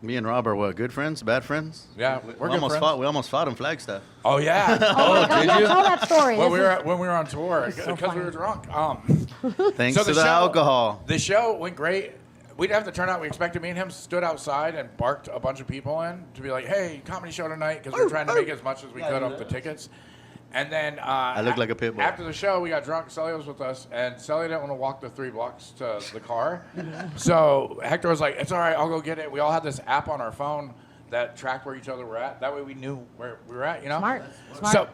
Me and Rob are what? Good friends? Bad friends? Yeah, we we're good almost friends. fought. We almost fought in Flagstaff. Oh yeah. Oh, did yeah, you? tell that story. when This we were on tour is so because we were funny. drunk. Thanks So to the the show- alcohol. The show went great. We didn't have the turnout we expected. Me and him stood outside and barked a bunch of people in to be like, "Hey, comedy show tonight," because we were trying to make as much as we could off the tickets. And then I look like a pit bull. After the show, we got drunk. Sully was with us, and Sully didn't want to walk the 3 blocks to the car. So Hector was like, "It's all right, I'll go get it." We all had this app on our phone that tracked where each other were at. That way we knew where we were at, you know? Smart. So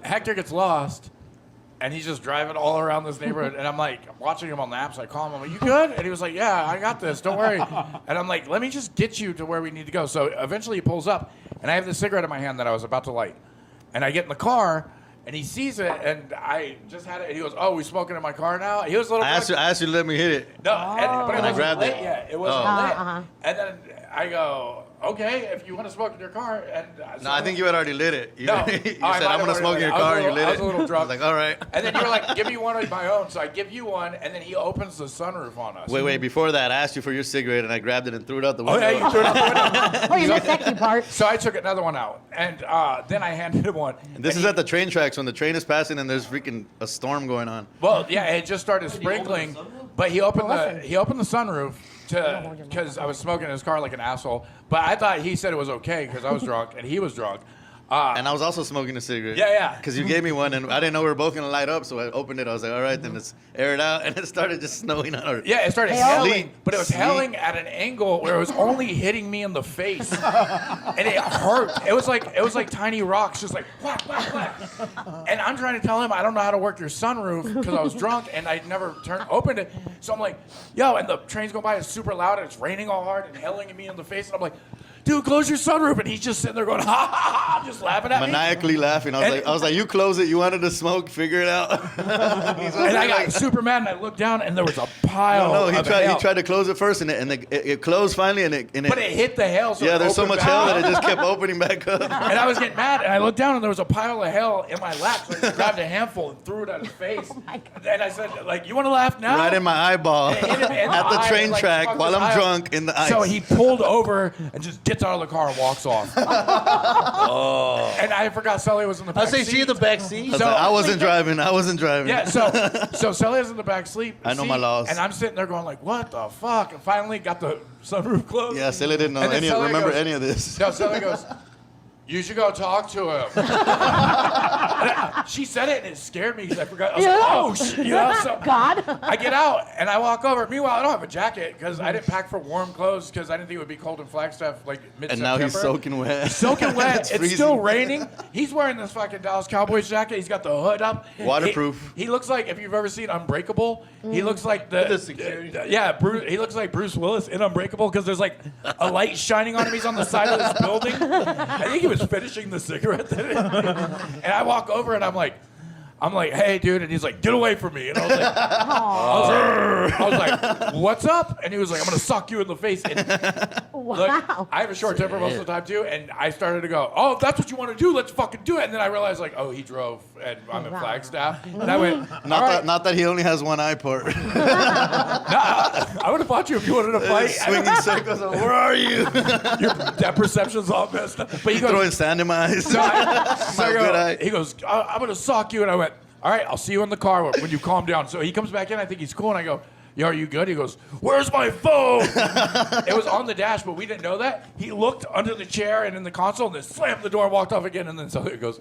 Hector gets lost, and he's just driving all around this neighborhood. And I'm like, watching him on the app, so I call him. I'm like, "You good?" And he was like, "Yeah, I got this. Don't worry." And I'm like, "Let me just get you to where we need to go." So eventually he pulls up, and I have the cigarette in my hand that I was about to light. And I get in the car, and he sees it, and I just had it. And he goes, "Oh, we smoking in my car now?" He was a little. I asked you to let me hit it. No, but it And I wasn't grabbed lit it. yet. It wasn't Oh. lit. And then I go, "Okay, if you want to smoke in your car." And No, I think you had already lit it. You, No. you Oh, I said, might I'm have going to smoke already in your lit it. car, and you I lit was it. a little drunk. I was like, all right. And then you were like, "Give me one of my own." So I give you one, and then he opens the sunroof on us. Wait, before that, I asked you for your cigarette, and I grabbed it and threw it out the Oh window. yeah, you threw it out the window. Oh, you missed the sexy part. So I took another one out, and then I handed him one. And this is at the train tracks when the train is passing and there's freaking a storm going on. Well, yeah, it just started sprinkling, but he opened Listen. the sunroof because I was smoking in his car like an asshole. But I thought he said it was okay because I was drunk and he was drunk. And I was also smoking a cigarette. Yeah. Because you gave me one, and I didn't know we were both going to light up, so I opened it. I was like, all right, then let's air it out. And it started just snowing on our... Yeah, it started Hell. hailing, Sleet. but it was Sleet. hailing at an angle where it was only hitting me in the face, and it hurt. It was like tiny rocks, just like whack, whack, whack. And I'm trying to tell him I don't know how to work your sunroof because I was drunk and I never opened it. So I'm like, "Yo," and the train's going by, it's super loud, and it's raining all hard and hailing at me in the face, and I'm like, "Dude, close your sunroof," and he's just sitting there going, "Ha ha ha," just laughing at me. Maniacally laughing. I was like, you close it. You wanted to smoke. Figure it out. And I got super mad, and I looked down, and there was a pile. No, he of tried. hail. He tried to close it first, and it closed finally, and it. But it hit the hail. So yeah, it there's so opened much back hail up. that it just kept opening back up. And I was getting mad, and I looked down, and there was a pile of hail in my lap. So I just grabbed a handful and threw it at his face. my God. And I said, like, "You want to laugh now?" Right in my eyeball It hit him in at the eye, train like, track fucked while his I'm eye up. drunk in the ice. So he pulled over and just gets out of the car and walks off. And I forgot Sully was in the back I say seat. she in the back seat. I was So- like, I wasn't driving. I wasn't driving. Yeah, so Sully is in the back seat. I know my laws. And I'm sitting there going like, "What the fuck?" And finally got the sunroof closed. Yeah, Silly didn't know And then Sully remember goes- any of this. No, Sully goes, "You should go talk to him." She said it and it scared me because I forgot. I was like, Yeah. "Oh shit!" You know, so God. I get out and I walk over. Meanwhile, I don't have a jacket because I didn't pack for warm clothes because I didn't think it would be cold in Flagstaff like And mid-September. now he's soaking wet. Soaking wet. It's freezing. still raining. He's wearing this fucking Dallas Cowboys jacket. He's got the hood up. Waterproof. He looks like, if you've ever seen Unbreakable, he looks like The security. yeah, he looks like Bruce Willis in Unbreakable because there's like a light shining on him. He's on the side of this building. I think he was finishing the cigarette. And I walk over and I'm like, "Hey, dude," and he's like, "Get away from me!" And I was like, I was like, "What's up?" And he was like, "I'm gonna sock you in the face." And Wow. look, I have a short temper most of the time too, and I started to go, "Oh, if that's what you want to do, let's fucking do it." And then I realized like, "Oh, he drove, and I'm in Wow. Flagstaff," and I went, Not that he only has one eye port. I would have fought you if you wanted to fight. Swinging circles. Where are you? That perception's all messed up. But he goes, Throwing sand in my eyes. so I My go- good eye. he goes, "I'm gonna sock you," and I went, "All right, I'll see you in the car when you calm down." So he comes back in. I think he's cool, and I go, "Yo, are you good?" He goes, "Where's my phone?" It was on the dash, but we didn't know that. He looked under the chair and in the console, and then slammed the door, and walked off again, and then so he goes,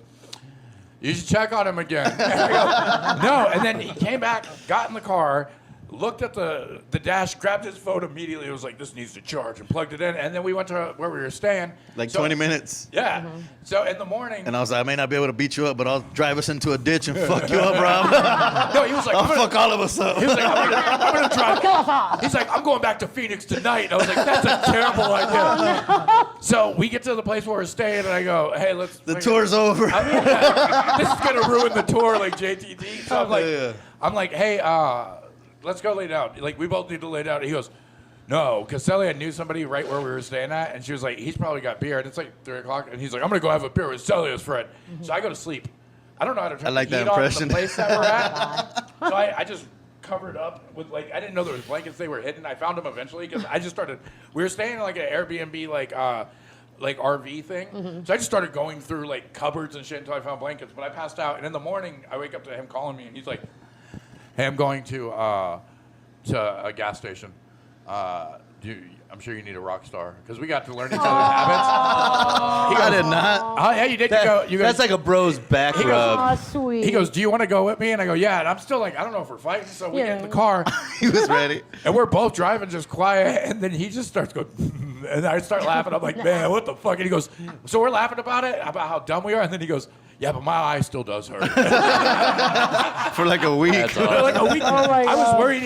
"You should check on him again." And I go, "No," and then he came back, got in the car, looked at the dash, grabbed his phone immediately. It was like, "This needs to charge," and plugged it in. And then we went to where we were staying. Like So- 20 minutes. Yeah. So in the morning, And I was like, I may not be able to beat you up, but I'll drive us into a ditch and fuck you up, Rob. no, he was like, I'll I'm gonna, fuck all of us up. he was like, I'm gonna drive. Kill us all. He's like, "I'm going back to Phoenix tonight." And I was like, "That's a terrible idea." So we get to the place where we're staying, and I go, "Hey, let's." The tour's over. This is gonna ruin the tour, like JTT. So I'm like, Yeah. "Hey, let's go lay down." Like we both need to lay down. He goes, "No," because Celia knew somebody right where we were staying at, and she was like, "He's probably got beer." And it's like 3 o'clock, and he's like, "I'm gonna go have a beer with Celia's friend." So I go to sleep. I don't know how to turn I like the that heat on in impression. the place that we're at. So I just covered up with like I didn't know there was blankets. They were hidden. I found them eventually because I just started. We were staying in like an Airbnb like RV thing. So I just started going through like cupboards and shit until I found blankets. But I passed out, and in the morning I wake up to him calling me, and he's like, "Hey, I'm going to a gas station. I'm sure you need a rock star because we got to learn each other's habits." I did not. Oh yeah, you did. That's like a bro's back rub. Aw, sweet. He goes, "Do you want to go with me?" And I go, "Yeah." And I'm still like, I don't know if we're fighting. So we get in the car, He was ready. and we're both driving just quiet. And then he just starts going, and I start laughing. I'm like, "Man, what the fuck?" And he goes, "So we're laughing about it, about how dumb we are." And then he goes, "Yeah, but my eye still does hurt." For like a week. That's awesome. Like a week. Oh my I was God. worried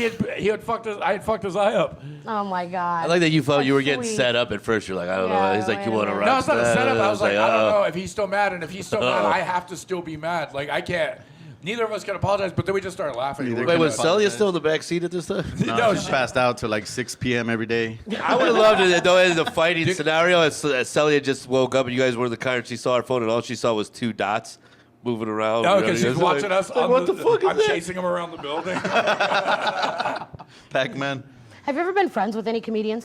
I had fucked his eye up. Oh my God. I like that you felt you were getting Sweet. set up at first. You're like, I don't know. Yeah, He's like, you wait a want to minute. rock? No, it's not a setup. I was like, I don't uh, know if he's still mad, and if he's still mad, I have to still be mad. Like I can't. Neither of us can apologize. But then we just started laughing. Neither Wait, can was I Celia apologize. still in the back seat at this time? No, she passed out till like 6 p.m. every day. I would have loved it though in the fighting scenario. As Celia just woke up and you guys were in the car and she saw her phone and all she saw was 2 dots moving around. No, You know, because you she's guys are watching like, us. like, On what the fuck is I'm that? chasing him around the building. Pac-Man. Have you ever been friends with any comedians?